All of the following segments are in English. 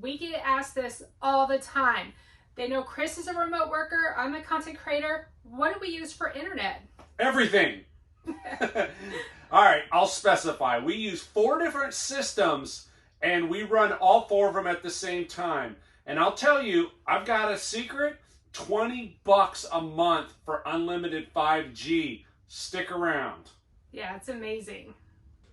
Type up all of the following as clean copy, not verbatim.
We get asked this all the time. They know Chris is a remote worker, I'm a content creator. What do we use for internet? Everything. All right, I'll specify. We use 4 different systems and we run all 4 of them at the same time. And I'll tell you, I've got a secret, $20 a month for unlimited 5G. Stick around. Yeah, it's amazing.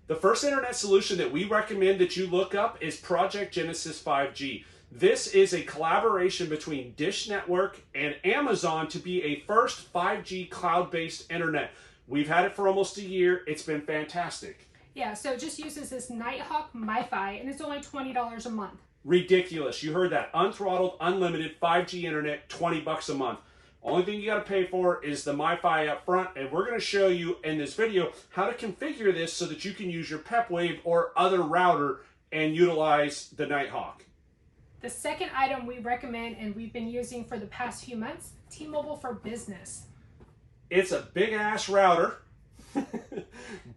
The first internet solution that we recommend that you look up is Project Genesis 5G. This is a collaboration between Dish Network and Amazon to be a first 5G cloud-based internet. We've had it for almost a year. It's been fantastic. Yeah, so it just uses this Nighthawk MiFi, and it's only $20 a month. Ridiculous. You heard that. Unthrottled, unlimited 5G internet, $20 a month. Only thing you got to pay for is the MiFi up front, and we're going to show you in this video how to configure this so that you can use your PepWave or other router and utilize the Nighthawk. The second item we recommend and we've been using for the past few months, T-Mobile for Business. It's a big ass router,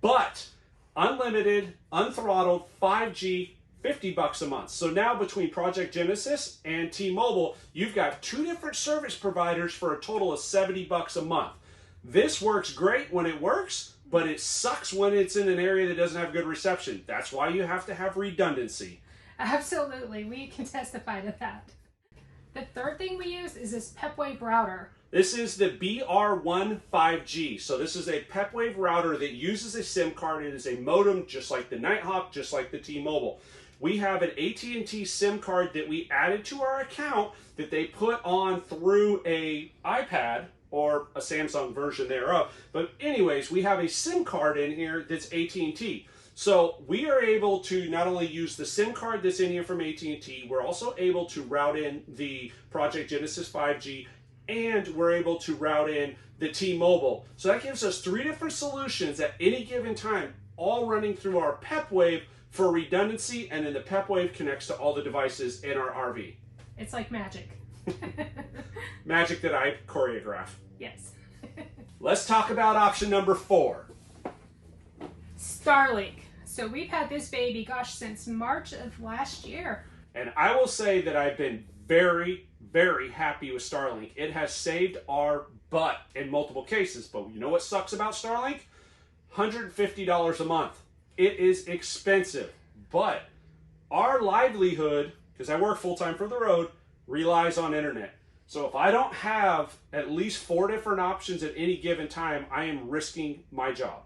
but unlimited, unthrottled 5G, $50 a month. So now between Project Genesis and T-Mobile, you've got 2 different service providers for a total of $70 a month. This works great when it works, but it sucks when it's in an area that doesn't have good reception. That's why you have to have redundancy. Absolutely, we can testify to that. The third thing we use is this PepWave router. This is the BR1 5G. So this is a PepWave router that uses a SIM card. It is a modem just like the Nighthawk, just like the T-Mobile. We have an AT&T SIM card that we added to our account that they put on through a iPad or a Samsung version thereof. But anyways, we have a SIM card in here that's AT&T. So we are able to not only use the SIM card that's in here from AT&T, we're also able to route in the Project Genesis 5G, and we're able to route in the T-Mobile. So that gives us 3 different solutions at any given time, all running through our PepWave for redundancy, and then the PepWave connects to all the devices in our RV. It's like magic. Magic that I choreograph. Yes. Let's talk about option number 4. Starlink. So we've had this baby, gosh, since March of last year. And I will say that I've been very, very happy with Starlink. It has saved our butt in multiple cases. But you know what sucks about Starlink? $150 a month. It is expensive. But our livelihood, because I work full-time for the road, relies on internet. So if I don't have at least 4 different options at any given time, I am risking my job.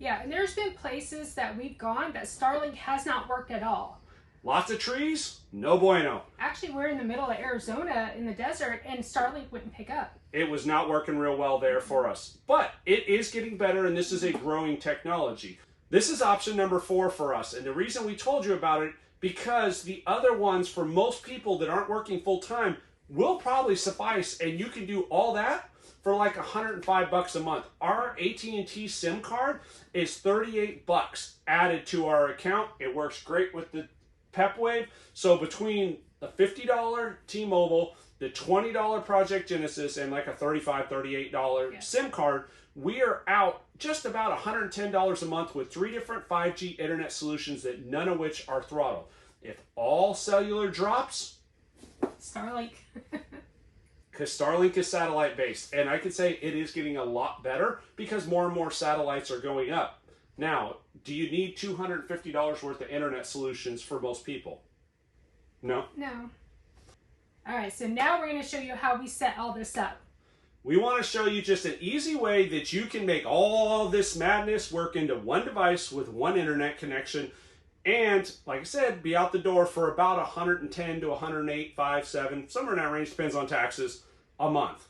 Yeah, and there's been places that we've gone that Starlink has not worked at all. Lots of trees? No bueno. Actually, we're in the middle of Arizona in the desert, and Starlink wouldn't pick up. It was not working real well there for us. But it is getting better, and this is a growing technology. This is option number 4 for us, and the reason we told you about it, because the other ones for most people that aren't working full-time will probably suffice, and you can do all that for like $105 a month. Our AT&T SIM card is $38 added to our account. It works great with the PepWave. So between the $50 T-Mobile, the $20 Project Genesis, and like a $35, $38 SIM card, we are out just about $110 a month with 3 different 5G internet solutions that none of which are throttled. If all cellular drops, Starlink. because Starlink is satellite based, and I can say it is getting a lot better because more and more satellites are going up. Now, do you need $250 worth of internet solutions for most people? No? No. All right, so now we're going to show you how we set all this up. We want to show you just an easy way that you can make all this madness work into one device with one internet connection, and like I said, be out the door for about 110 to 108, 5, 7, somewhere in that range, depends on taxes, a month.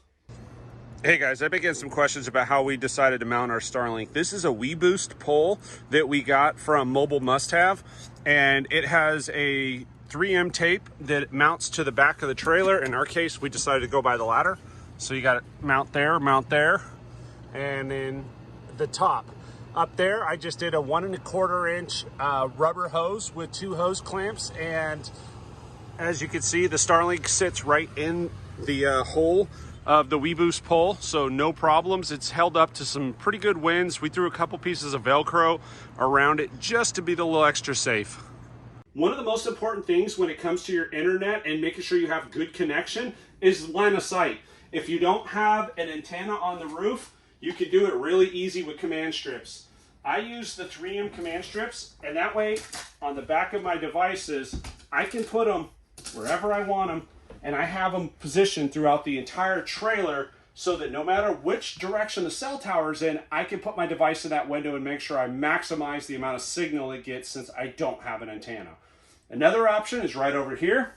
Hey guys, I've been getting some questions about how we decided to mount our Starlink. This is a WeBoost pole that we got from Mobile Must Have, and it has a 3M tape that mounts to the back of the trailer. In our case, we decided to go by the ladder. So you got to mount there, and then the top. Up there, I just did a 1 1/4 inch rubber hose with 2 hose clamps, and as you can see, the Starlink sits right in the hole of the WeBoost pole, so no problems. It's held up to some pretty good winds. We threw a couple pieces of Velcro around it just to be a little extra safe. One of the most important things when it comes to your internet and making sure you have good connection is line of sight. If you don't have an antenna on the roof, you can do it really easy with command strips. I use the 3M command strips, and that way on the back of my devices, I can put them wherever I want them, and I have them positioned throughout the entire trailer so that no matter which direction the cell tower is in, I can put my device in that window and make sure I maximize the amount of signal it gets since I don't have an antenna. Another option is right over here.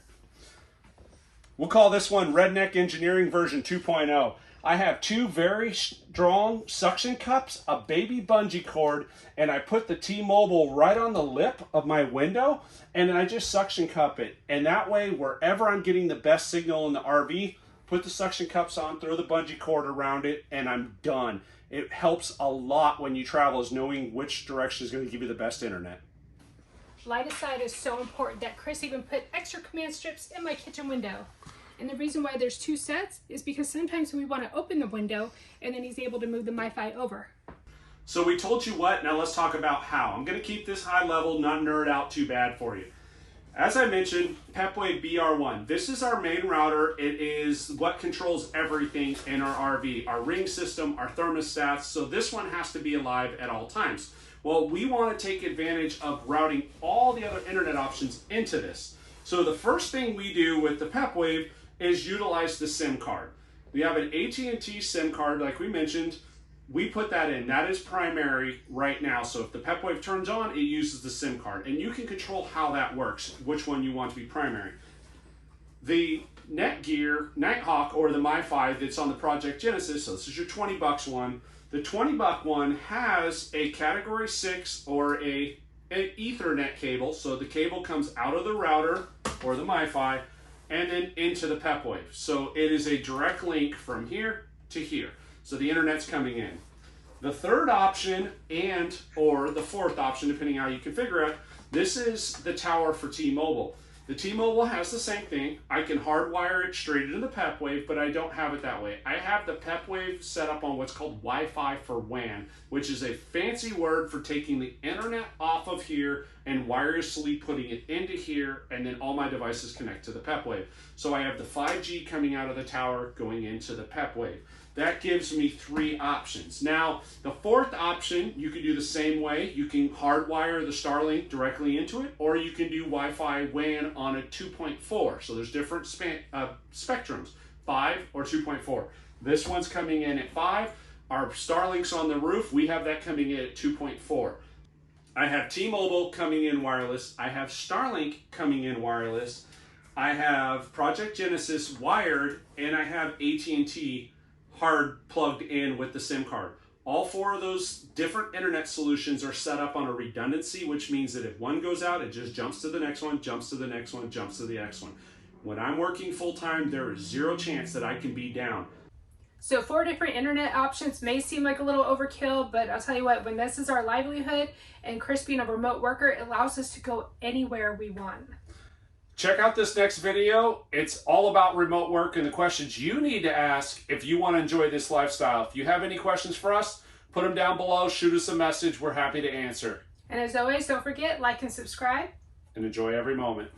We'll call this one Redneck Engineering version 2.0. I have two very strong suction cups, a baby bungee cord, and I put the T-Mobile right on the lip of my window, and I just suction cup it. And that way, wherever I'm getting the best signal in the RV, put the suction cups on, throw the bungee cord around it, and I'm done. It helps a lot when you travel, is knowing which direction is going to give you the best internet. Line of sight is so important that Chris even put extra command strips in my kitchen window. And the reason why there's two sets is because sometimes we want to open the window and then he's able to move the MiFi over. So we told you what, now let's talk about how. I'm going to keep this high level, not nerd out too bad for you. As I mentioned, Pepwave BR1. This is our main router. It is what controls everything in our RV, our ring system, our thermostats. So this one has to be alive at all times. Well, we want to take advantage of routing all the other internet options into this. So the first thing we do with the Pepwave is utilize the SIM card. We have an AT&T SIM card, like we mentioned. We put that in. That is primary right now. So if the Pepwave turns on, it uses the SIM card. And you can control how that works, which one you want to be primary. The Netgear, Nighthawk, or the MiFi that's on the Project Genesis, so this is your 20 bucks one. The 20 buck one has a Category 6 or an Ethernet cable. So the cable comes out of the router or the MiFi and then into the Pepwave. So it is a direct link from here to here. So the internet's coming in. The third option or the fourth option, depending how you configure it, this is the tower for T-Mobile. The T-Mobile has the same thing. I can hardwire it straight into the Pepwave, but I don't have it that way. I have the Pepwave set up on what's called Wi-Fi for WAN, which is a fancy word for taking the internet off of here and wirelessly putting it into here, and then all my devices connect to the Pepwave. So I have the 5G coming out of the tower going into the Pepwave. That gives me three options. Now, the fourth option, you can do the same way. You can hardwire the Starlink directly into it, or you can do Wi-Fi WAN on a 2.4. So there's different spectrums, 5 or 2.4. This one's coming in at 5. Our Starlink's on the roof. We have that coming in at 2.4. I have T-Mobile coming in wireless. I have Starlink coming in wireless. I have Project Genesis wired, and I have AT&T hard plugged in with the SIM card. All four of those different internet solutions are set up on a redundancy, which means that if one goes out, it just jumps to the next one, jumps to the next one, jumps to the next one. When I'm working full time, there is zero chance that I can be down. So 4 different internet options may seem like a little overkill, but I'll tell you what, when this is our livelihood and Chris being a remote worker, it allows us to go anywhere we want. Check out this next video. It's all about remote work and the questions you need to ask if you want to enjoy this lifestyle. If you have any questions for us, put them down below, shoot us a message. We're happy to answer. And as always, don't forget, like and subscribe. And enjoy every moment.